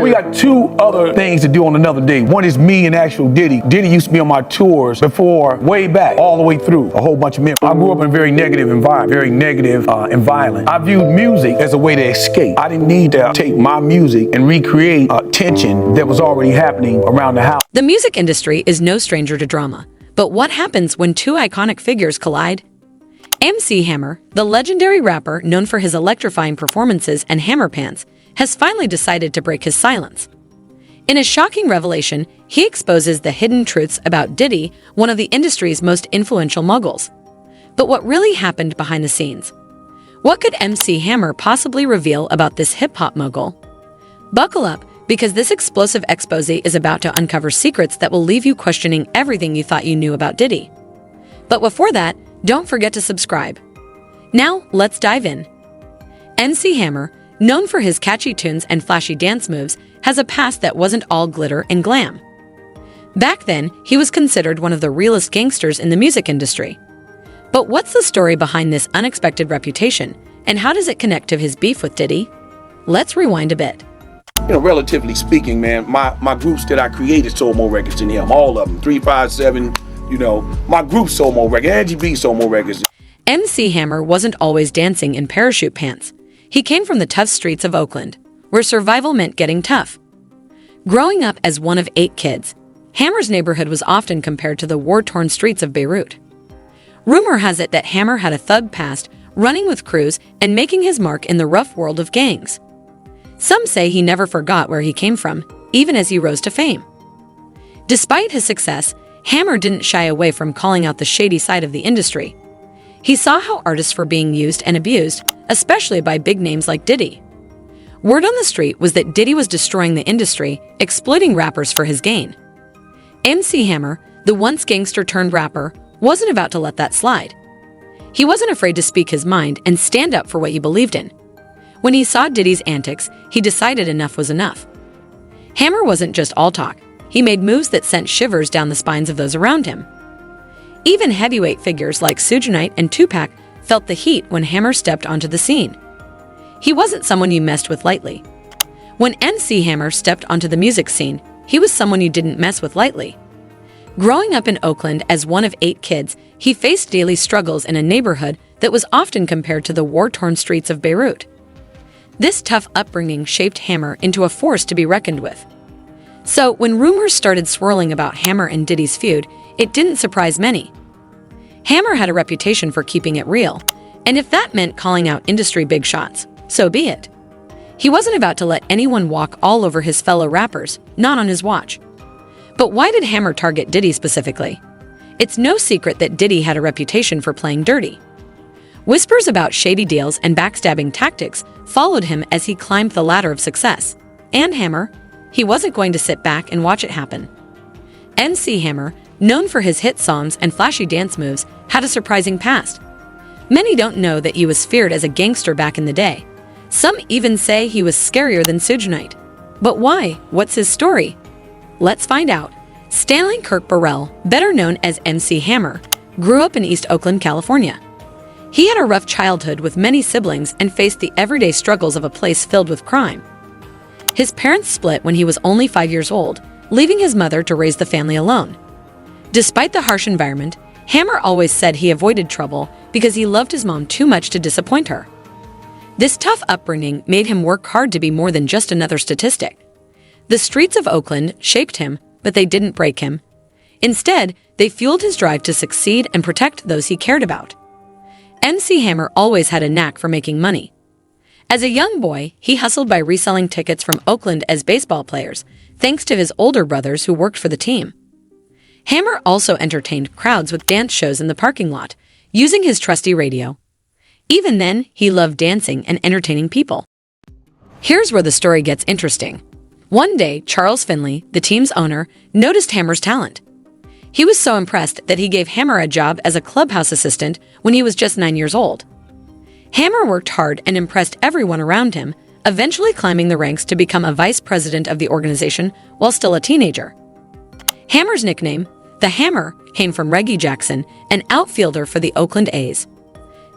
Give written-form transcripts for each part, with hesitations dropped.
We got two other things to do on another day. One is me and actual Diddy. Diddy used to be on my tours before, way back, all the way through, a whole bunch of men. I grew up in a very negative environment, very negative and violent. I viewed music as a way to escape. I didn't need to take my music and recreate tension that was already happening around the house. The music industry is no stranger to drama. But what happens when two iconic figures collide? MC Hammer, the legendary rapper known for his electrifying performances and hammer pants, has finally decided to break his silence. In a shocking revelation, he exposes the hidden truths about Diddy, one of the industry's most influential moguls. But what really happened behind the scenes? What could MC Hammer possibly reveal about this hip-hop mogul? Buckle up, because this explosive expose is about to uncover secrets that will leave you questioning everything you thought you knew about Diddy. But before that, don't forget to subscribe. Now, let's dive in. MC Hammer, known for his catchy tunes and flashy dance moves, has a past that wasn't all glitter and glam. Back then, he was considered one of the realest gangsters in the music industry. But what's the story behind this unexpected reputation, and how does it connect to his beef with Diddy? Let's rewind a bit. Relatively speaking, man, my groups that I created sold more records than him. All of them. 357, my group sold more records. Angie B sold more records. MC Hammer wasn't always dancing in parachute pants. He came from the tough streets of Oakland, where survival meant getting tough. Growing up as one of 8 kids, Hammer's neighborhood was often compared to the war-torn streets of Beirut. Rumor has it that Hammer had a thug past, running with crews and making his mark in the rough world of gangs. Some say he never forgot where he came from, even as he rose to fame. Despite his success, Hammer didn't shy away from calling out the shady side of the industry. He saw how artists were being used and abused, especially by big names like Diddy. Word on the street was that Diddy was destroying the industry, exploiting rappers for his gain. MC Hammer, the once gangster-turned-rapper, wasn't about to let that slide. He wasn't afraid to speak his mind and stand up for what he believed in. When he saw Diddy's antics, he decided enough was enough. Hammer wasn't just all talk. He made moves that sent shivers down the spines of those around him. Even heavyweight figures like Suge Knight and Tupac felt the heat when Hammer stepped onto the scene. He wasn't someone you messed with lightly. When MC Hammer stepped onto the music scene, he was someone you didn't mess with lightly. Growing up in Oakland as one of 8 kids, he faced daily struggles in a neighborhood that was often compared to the war-torn streets of Beirut. This tough upbringing shaped Hammer into a force to be reckoned with. So, when rumors started swirling about Hammer and Diddy's feud, it didn't surprise many. Hammer had a reputation for keeping it real, and if that meant calling out industry big shots, so be it. He wasn't about to let anyone walk all over his fellow rappers, not on his watch. But why did Hammer target Diddy specifically? It's no secret that Diddy had a reputation for playing dirty. Whispers about shady deals and backstabbing tactics followed him as he climbed the ladder of success. And Hammer, he wasn't going to sit back and watch it happen. MC Hammer, known for his hit songs and flashy dance moves, had a surprising past. Many don't know that he was feared as a gangster back in the day. Some even say he was scarier than Suge Knight. But why? What's his story? Let's find out. Stanley Kirk Burrell, better known as MC Hammer, grew up in East Oakland, California. He had a rough childhood with many siblings and faced the everyday struggles of a place filled with crime. His parents split when he was only 5 years old, leaving his mother to raise the family alone. Despite the harsh environment, Hammer always said he avoided trouble because he loved his mom too much to disappoint her. This tough upbringing made him work hard to be more than just another statistic. The streets of Oakland shaped him, but they didn't break him. Instead, they fueled his drive to succeed and protect those he cared about. MC Hammer always had a knack for making money. As a young boy, he hustled by reselling tickets from Oakland as baseball players, thanks to his older brothers who worked for the team. Hammer also entertained crowds with dance shows in the parking lot, using his trusty radio. Even then, he loved dancing and entertaining people. Here's where the story gets interesting. One day, Charles Finley, the team's owner, noticed Hammer's talent. He was so impressed that he gave Hammer a job as a clubhouse assistant when he was just 9 years old. Hammer worked hard and impressed everyone around him, eventually climbing the ranks to become a vice president of the organization while still a teenager. Hammer's nickname, the Hammer, came from Reggie Jackson, an outfielder for the Oakland A's.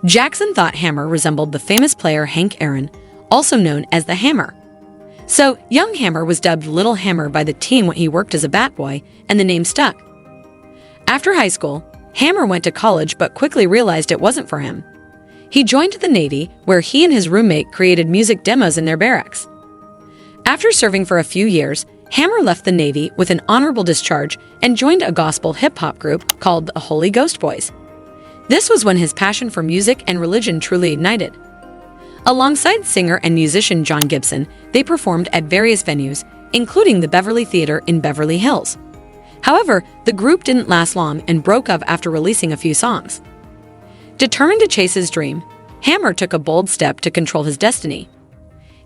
Jackson thought Hammer resembled the famous player Hank Aaron, also known as the Hammer. So, young Hammer was dubbed Little Hammer by the team when he worked as a bat boy, and the name stuck. After high school, Hammer went to college but quickly realized it wasn't for him. He joined the Navy, where he and his roommate created music demos in their barracks. After serving for a few years, Hammer left the Navy with an honorable discharge and joined a gospel hip-hop group called the Holy Ghost Boys. This was when his passion for music and religion truly ignited. Alongside singer and musician John Gibson, they performed at various venues, including the Beverly Theater in Beverly Hills. However, the group didn't last long and broke up after releasing a few songs. Determined to chase his dream, Hammer took a bold step to control his destiny.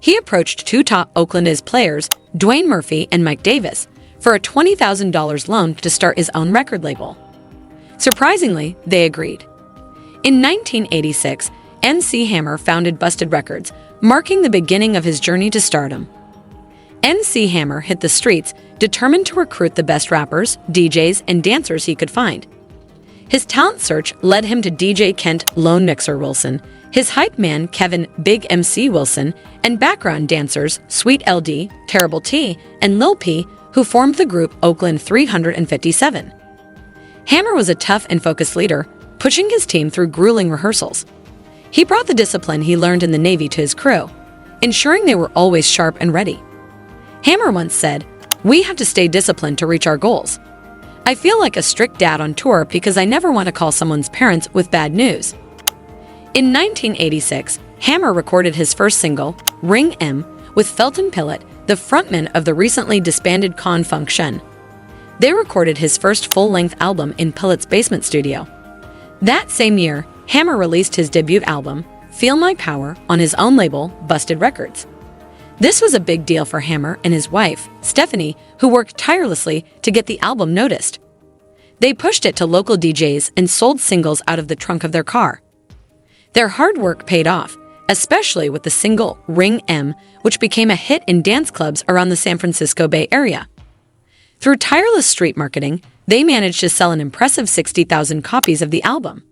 He approached two top Oakland players, Dwayne Murphy and Mike Davis, for a $20,000 loan to start his own record label. Surprisingly, they agreed. In 1986, MC Hammer founded Busted Records, marking the beginning of his journey to stardom. MC Hammer hit the streets, determined to recruit the best rappers, DJs, and dancers he could find. His talent search led him to DJ Kent Lone Mixer Wilson, his hype man Kevin Big MC Wilson, and background dancers Sweet LD, Terrible T, and Lil P, who formed the group Oakland 357. Hammer was a tough and focused leader, pushing his team through grueling rehearsals. He brought the discipline he learned in the Navy to his crew, ensuring they were always sharp and ready. Hammer once said, "We have to stay disciplined to reach our goals. I feel like a strict dad on tour because I never want to call someone's parents with bad news." In 1986, Hammer recorded his first single, Ring M, with Felton Pillett, the frontman of the recently disbanded Confrontations. They recorded his first full-length album in Pillett's basement studio. That same year, Hammer released his debut album, Feel My Power, on his own label, Busted Records. This was a big deal for Hammer and his wife, Stephanie, who worked tirelessly to get the album noticed. They pushed it to local DJs and sold singles out of the trunk of their car. Their hard work paid off, especially with the single Ring M, which became a hit in dance clubs around the San Francisco Bay Area. Through tireless street marketing, they managed to sell an impressive 60,000 copies of the album.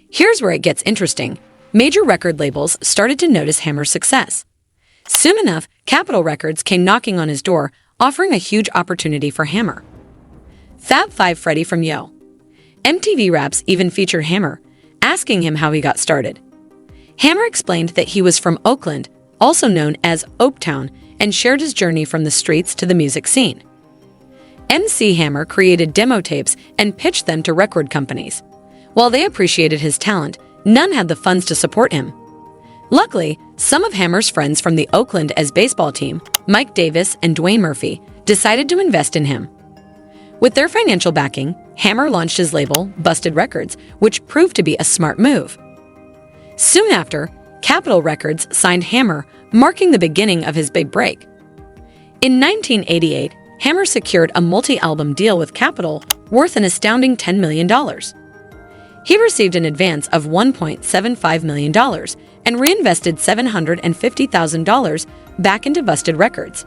Here's where it gets interesting. Major record labels started to notice Hammer's success. Soon enough, Capitol Records came knocking on his door, offering a huge opportunity for Hammer. Fab Five Freddy from Yo! MTV Raps even featured Hammer, asking him how he got started. Hammer explained that he was from Oakland, also known as Oaktown, and shared his journey from the streets to the music scene. MC Hammer created demo tapes and pitched them to record companies. While they appreciated his talent, none had the funds to support him. Luckily, some of Hammer's friends from the Oakland baseball team, Mike Davis and Dwayne Murphy, decided to invest in him. With their financial backing, Hammer launched his label, Busted Records, which proved to be a smart move. Soon after, Capitol Records signed Hammer, marking the beginning of his big break. In 1988, Hammer secured a multi-album deal with Capitol worth an astounding $10 million. He received an advance of $1.75 million and reinvested $750,000 back into Busted Records.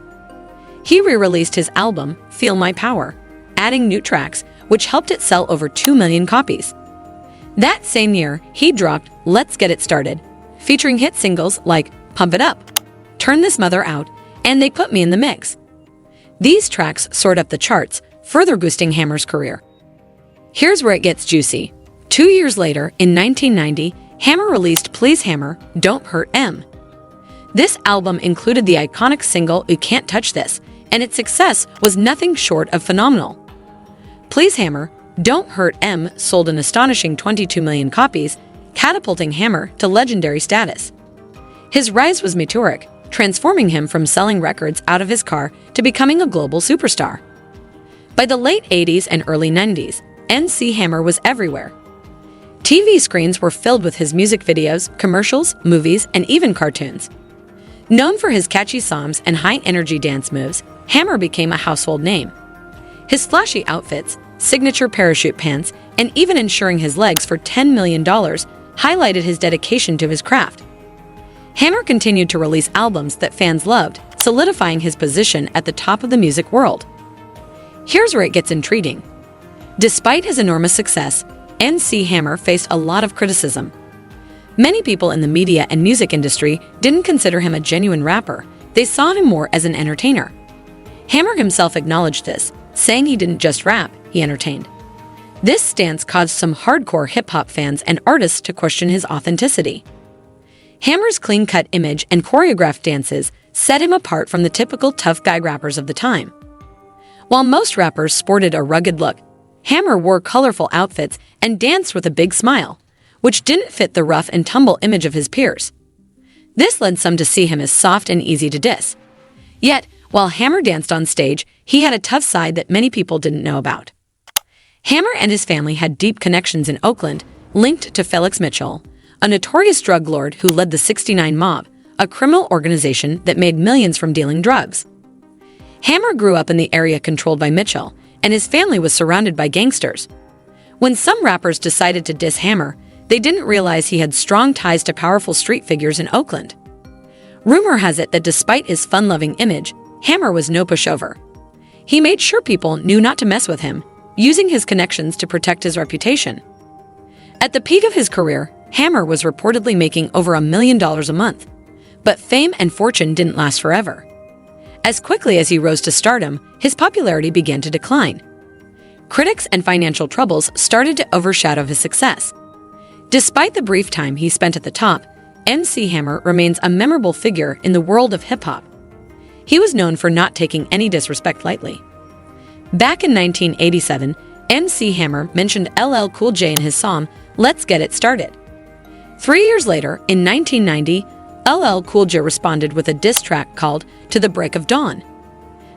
He re-released his album, Feel My Power, adding new tracks, which helped it sell over 2 million copies. That same year, he dropped Let's Get It Started, featuring hit singles like Pump It Up, Turn This Mother Out, and They Put Me in the Mix. These tracks soared up the charts, further boosting Hammer's career. Here's where it gets juicy. 2 years later, in 1990, Hammer released Please Hammer, Don't Hurt M. This album included the iconic single You Can't Touch This, and its success was nothing short of phenomenal. Please Hammer, Don't Hurt M sold an astonishing 22 million copies, catapulting Hammer to legendary status. His rise was meteoric, transforming him from selling records out of his car to becoming a global superstar. By the late 80s and early 90s, MC Hammer was everywhere. TV screens were filled with his music videos, commercials, movies, and even cartoons. Known for his catchy songs and high-energy dance moves, Hammer became a household name. His flashy outfits, signature parachute pants, and even insuring his legs for $10 million highlighted his dedication to his craft. Hammer continued to release albums that fans loved, solidifying his position at the top of the music world. Here's where it gets intriguing. Despite his enormous success, MC Hammer faced a lot of criticism. Many people in the media and music industry didn't consider him a genuine rapper. They saw him more as an entertainer. Hammer himself acknowledged this, saying he didn't just rap, he entertained. This stance caused some hardcore hip-hop fans and artists to question his authenticity. Hammer's clean-cut image and choreographed dances set him apart from the typical tough guy rappers of the time. While most rappers sported a rugged look, Hammer wore colorful outfits and danced with a big smile, which didn't fit the rough and tumble image of his peers. This led some to see him as soft and easy to diss. Yet, while Hammer danced on stage, he had a tough side that many people didn't know about. Hammer and his family had deep connections in Oakland, linked to Felix Mitchell, a notorious drug lord who led the 69 Mob, a criminal organization that made millions from dealing drugs. Hammer grew up in the area controlled by Mitchell, and his family was surrounded by gangsters. When some rappers decided to diss Hammer, they didn't realize he had strong ties to powerful street figures in Oakland. Rumor has it that despite his fun-loving image, Hammer was no pushover. He made sure people knew not to mess with him, using his connections to protect his reputation. At the peak of his career, Hammer was reportedly making over $1 million a month. But fame and fortune didn't last forever. As quickly as he rose to stardom, his popularity began to decline. Critics and financial troubles started to overshadow his success. Despite the brief time he spent at the top, MC Hammer remains a memorable figure in the world of hip-hop. He was known for not taking any disrespect lightly. Back in 1987, MC Hammer mentioned LL Cool J in his song, "Let's Get It Started." 3 years later, in 1990, LL Cool J responded with a diss track called "To the Break of Dawn."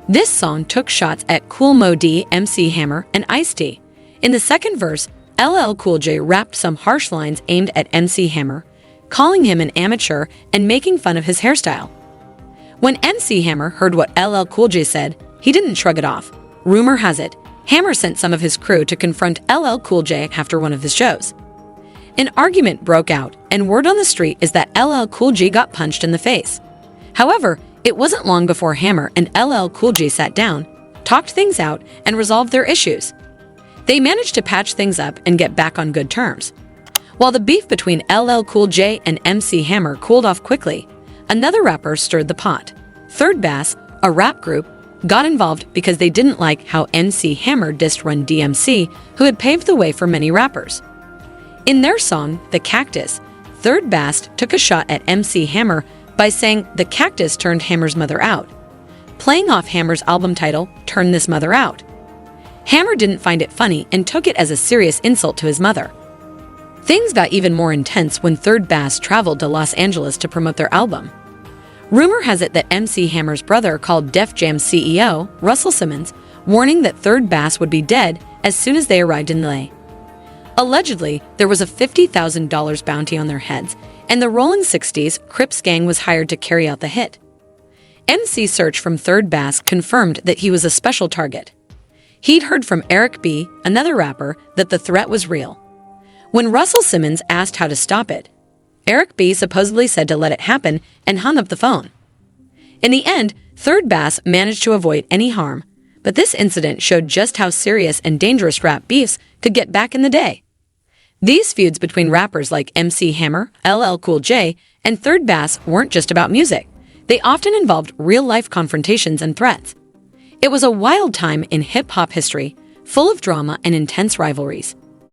This song took shots at Kool Moe Dee, MC Hammer, and Ice-T. In the second verse, LL Cool J rapped some harsh lines aimed at MC Hammer, calling him an amateur and making fun of his hairstyle. When MC Hammer heard what LL Cool J said, he didn't shrug it off. Rumor has it, Hammer sent some of his crew to confront LL Cool J after one of his shows. An argument broke out, and word on the street is that LL Cool J got punched in the face. However, it wasn't long before Hammer and LL Cool J sat down, talked things out, and resolved their issues. They managed to patch things up and get back on good terms. While the beef between LL Cool J and MC Hammer cooled off quickly, another rapper stirred the pot. Third Bass, a rap group, got involved because they didn't like how MC Hammer dissed Run DMC, who had paved the way for many rappers. In their song, The Cactus, Third Bass took a shot at MC Hammer by saying the cactus turned Hammer's mother out, playing off Hammer's album title, Turn This Mother Out. Hammer didn't find it funny and took it as a serious insult to his mother. Things got even more intense when Third Bass traveled to Los Angeles to promote their album. Rumor has it that MC Hammer's brother called Def Jam's CEO, Russell Simmons, warning that Third Bass would be dead as soon as they arrived in LA. Allegedly, there was a $50,000 bounty on their heads, and the Rolling 60s Crips gang was hired to carry out the hit. MC search from Third Bass confirmed that he was a special target. He'd heard from Eric B., another rapper, that the threat was real. When Russell Simmons asked how to stop it, Eric B. supposedly said to let it happen and hung up the phone. In the end, Third Bass managed to avoid any harm, but this incident showed just how serious and dangerous rap beefs could get back in the day. These feuds between rappers like MC Hammer, LL Cool J, and Third Bass weren't just about music. They often involved real-life confrontations and threats. It was a wild time in hip-hop history, full of drama and intense rivalries.